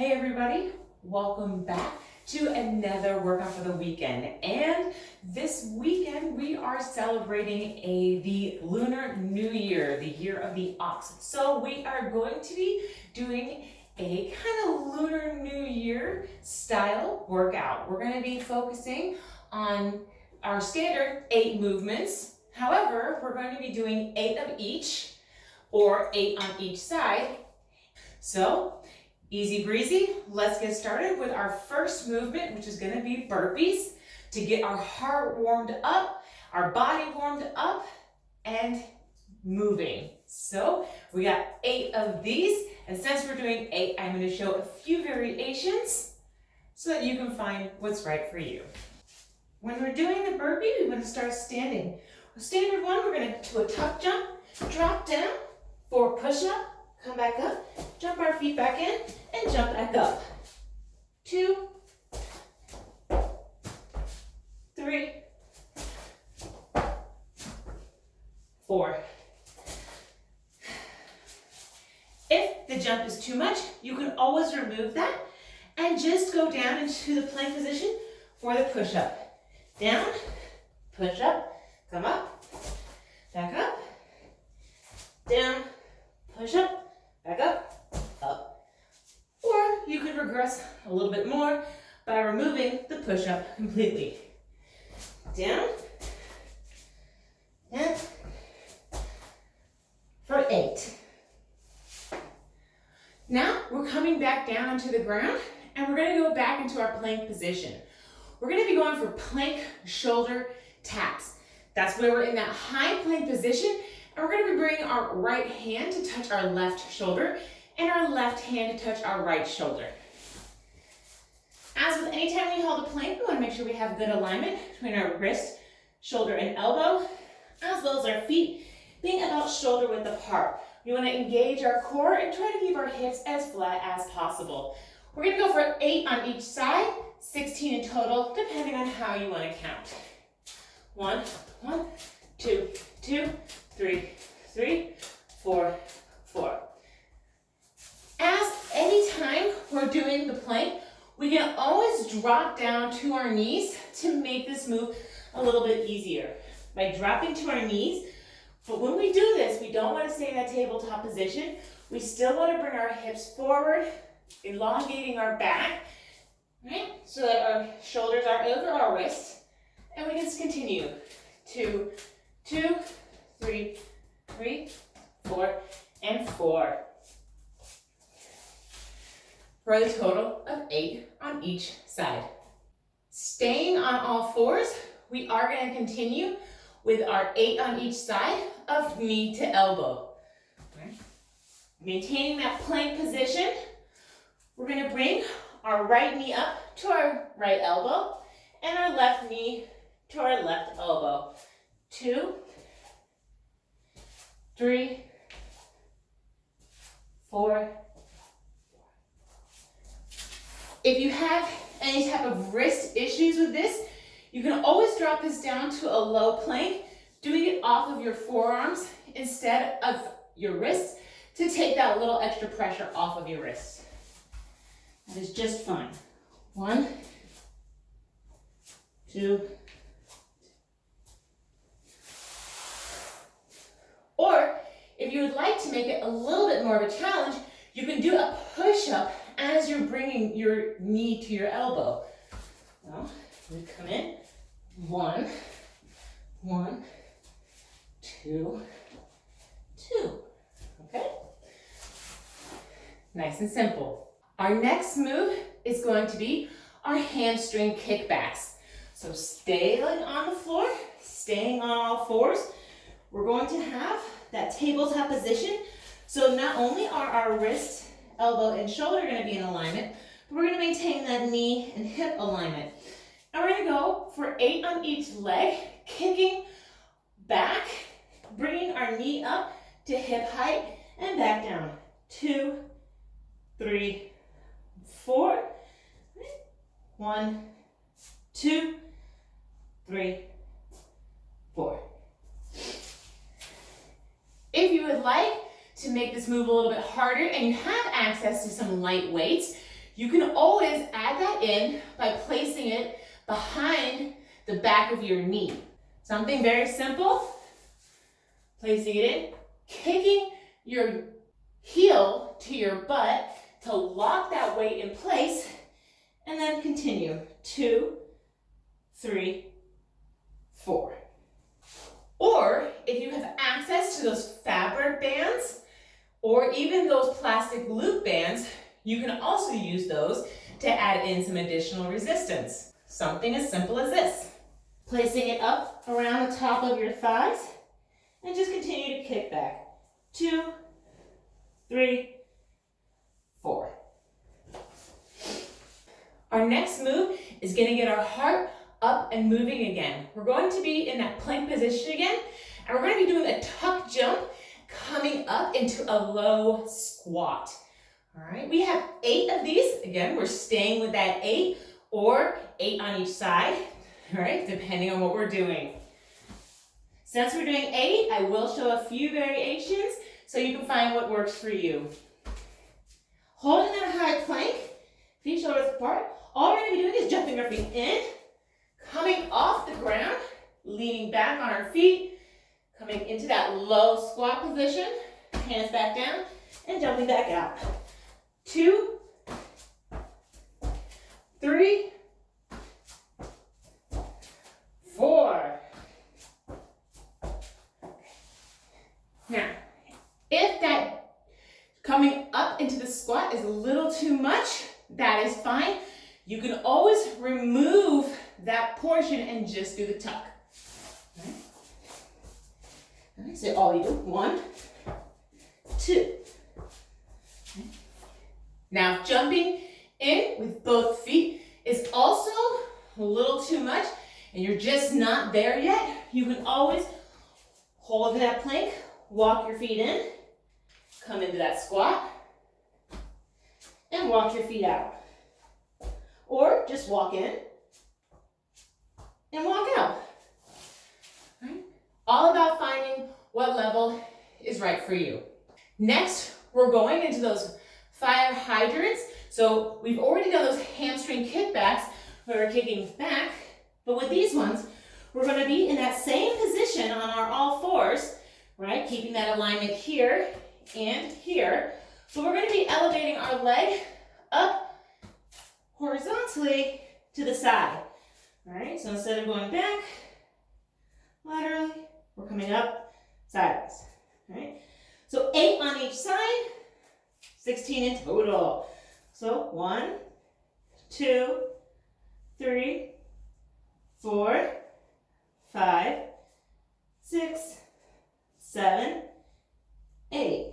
Hey everybody, welcome back to another workout for the weekend. And this weekend we are celebrating the Lunar New Year, the year of the ox. So we are going to be doing a kind of Lunar New Year style workout. We're going to be focusing on our standard 8 movements. However, we're going to be doing 8 of each, or 8 on each side. So easy breezy, let's get started with our first movement, which is going to be burpees, to get our heart warmed up, our body warmed up, and moving. So we got 8 of these, and since we're doing 8, I'm going to show a few variations so that you can find what's right for you. When we're doing the burpee, we want to start standing. Standard one, we're going to do a tuck jump, drop down, 4 push-up, come back up, jump our feet back in, and jump back up. 2, 3, 4. If the jump is too much, you can always remove that and just go down into the plank position for the push-up. Down, push up, come up, back up, down, push up, back up, up. Or you could regress a little bit more by removing the push-up completely. Down, and for 8. Now we're coming back down onto the ground and we're going to go back into our plank position. We're going to be going for plank shoulder taps. That's where we're in that high plank position. And we're going to be bringing our right hand to touch our left shoulder and our left hand to touch our right shoulder. As with any time we hold a plank, we want to make sure we have good alignment between our wrist, shoulder, and elbow, as well as our feet being about shoulder width apart. We want to engage our core and try to keep our hips as flat as possible. We're going to go for 8 on each side, 16 in total, depending on how you want to count. 1, 1, 2, 2, 3, 3, 4, 4. As anytime we're doing the plank, we can always drop down to our knees to make this move a little bit easier by dropping to our knees. But when we do this, we don't want to stay in that tabletop position. We still want to bring our hips forward, elongating our back, right? So that our shoulders are over our wrists. And we can just continue. 2, 2, 3, 3, 4, and 4. For a total of 8 on each side. Staying on all fours, we are going to continue with our 8 on each side of knee to elbow. Okay. Maintaining that plank position, we're going to bring our right knee up to our right elbow and our left knee to our left elbow. 2, 3, 4. If you have any type of wrist issues with this, you can always drop this down to a low plank, doing it off of your forearms instead of your wrists to take that little extra pressure off of your wrists. That is just fine. 1, 2. Or if you would like to make it a little bit more of a challenge, you can do a push-up as you're bringing your knee to your elbow. Well, we come in, 1, 1, 2, 2. Okay? Nice and simple. Our next move is going to be our hamstring kickbacks. So staying on the floor, staying on all fours. We're going to have that tabletop position. So not only are our wrist, elbow, and shoulder going to be in alignment, but we're going to maintain that knee and hip alignment. And we're going to go for 8 on each leg, kicking back, bringing our knee up to hip height and back down. 2, 3, 4. 1, 2, 3, 4. If you would like to make this move a little bit harder and you have access to some light weights, You can always add that in by placing it behind the back of your knee. Something very simple, placing it in, kicking your heel to your butt to lock that weight in place, and then continue. 2, 3, 4. Or if you have access to those fabric bands or even those plastic loop bands, you can also use those to add in some additional resistance. Something as simple as this. Placing it up around the top of your thighs and just continue to kick back. 2, 3, 4. Our next move is going to get our heart up and moving again. We're going to be in that plank position again, and we're going to be doing a tuck jump coming up into a low squat. All right, we have 8 of these. Again, we're staying with that 8 or 8 on each side, all right, depending on what we're doing. Since we're doing 8, I will show a few variations so you can find what works for you. Holding that high plank, feet shoulders apart, all we're going to be doing is jumping our feet in, coming off the ground, leaning back on our feet, coming into that low squat position, hands back down, and jumping back out. 2, 3, 4. Now, if that coming up into the squat is a little too much, that is fine. You can always remove that portion and just do the tuck. All right, so all you do, 1, 2. Now, jumping in with both feet is also a little too much, and you're just not there yet. You can always hold that plank, walk your feet in, come into that squat, and walk your feet out. Or just walk in and walk out. Right? All about finding what level is right for you. Next, we're going into those fire hydrants. So we've already done those hamstring kickbacks where we're kicking back, but with these ones, we're going to be in that same position on our all fours, right? Keeping that alignment here and here. So we're going to be elevating our leg up horizontally to the side. All right, so instead of going back laterally, we're coming up sideways. All right, so 8 on each side, 16 in total. So 1, 2, 3, 4, 5, 6, 7, 8.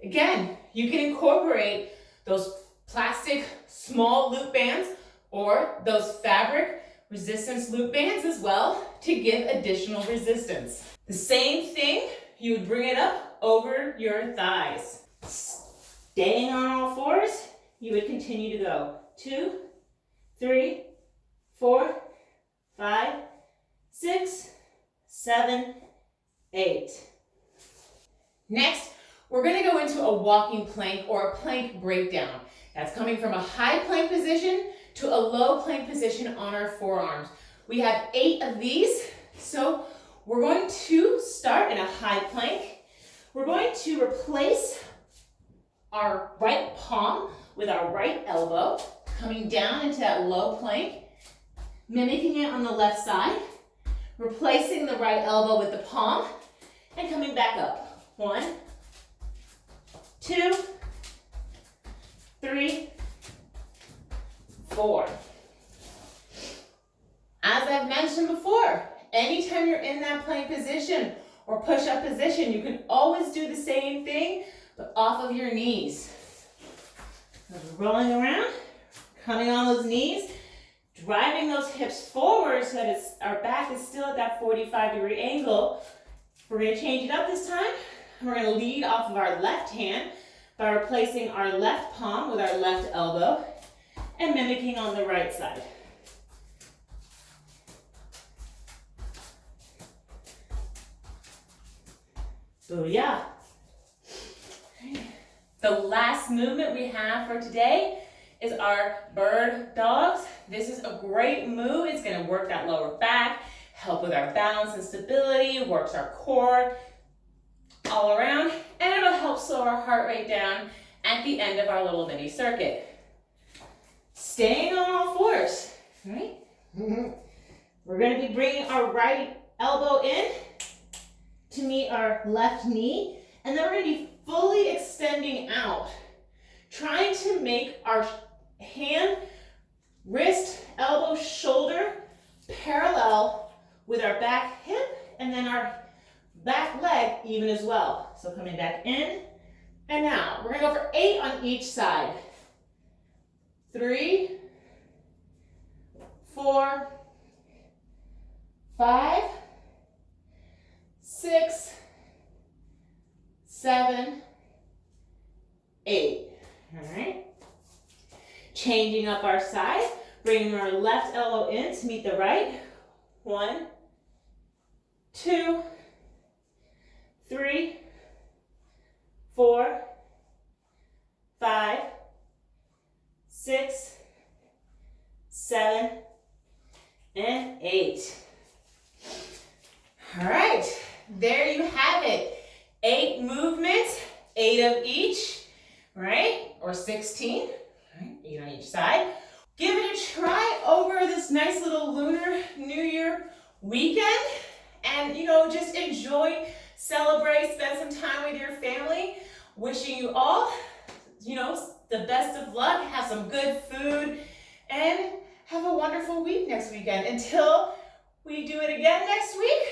Again, you can incorporate those plastic small loop bands or those fabric resistance loop bands as well to give additional resistance. The same thing, you would bring it up over your thighs. Staying on all fours, you would continue to go 2, 3, 4, 5, 6, 7, 8. Next, we're going to go into a walking plank or a plank breakdown. That's coming from a high plank position to a low plank position on our forearms. We have 8 of these, so we're going to start in a high plank. We're going to replace our right palm with our right elbow, coming down into that low plank, mimicking it on the left side, replacing the right elbow with the palm, and coming back up. 1, 2, 3, 4. As I've mentioned before, anytime you're in that plank position or push-up position, you can always do the same thing, but off of your knees. Rolling around, coming on those knees, driving those hips forward so that our back is still at that 45-degree angle. We're going to change it up this time. We're going to lead off of our left hand by replacing our left palm with our left elbow and mimicking on the right side. Booyah. The last movement we have for today is our bird dogs. This is a great move. It's going to work that lower back, help with our balance and stability, works our core all around, and it'll help slow our heart rate down at the end of our little mini circuit. Staying on all fours, right? We're going to be bringing our right elbow in to meet our left knee, and then we're going to be fully extending out, trying to make our hand, wrist, elbow, shoulder parallel with our back hip, and then our back leg even as well. So coming back in and out. We're going to go for 8 on each side. 3, 4, 5, 6, 7, 8. All right. Changing up our side, bringing our left elbow in to meet the right. 1, 2, 3, 4, 5, 6, 7, and 8. All right, there you have it. 8 movements, 8 of each, right? Or 16, right? 8 on each side. Give it a try over this nice little Lunar New Year weekend, and just enjoy, celebrate, spend some time with your family. Wishing you all, the best of luck, have some good food, and have a wonderful week next weekend. Until we do it again next week,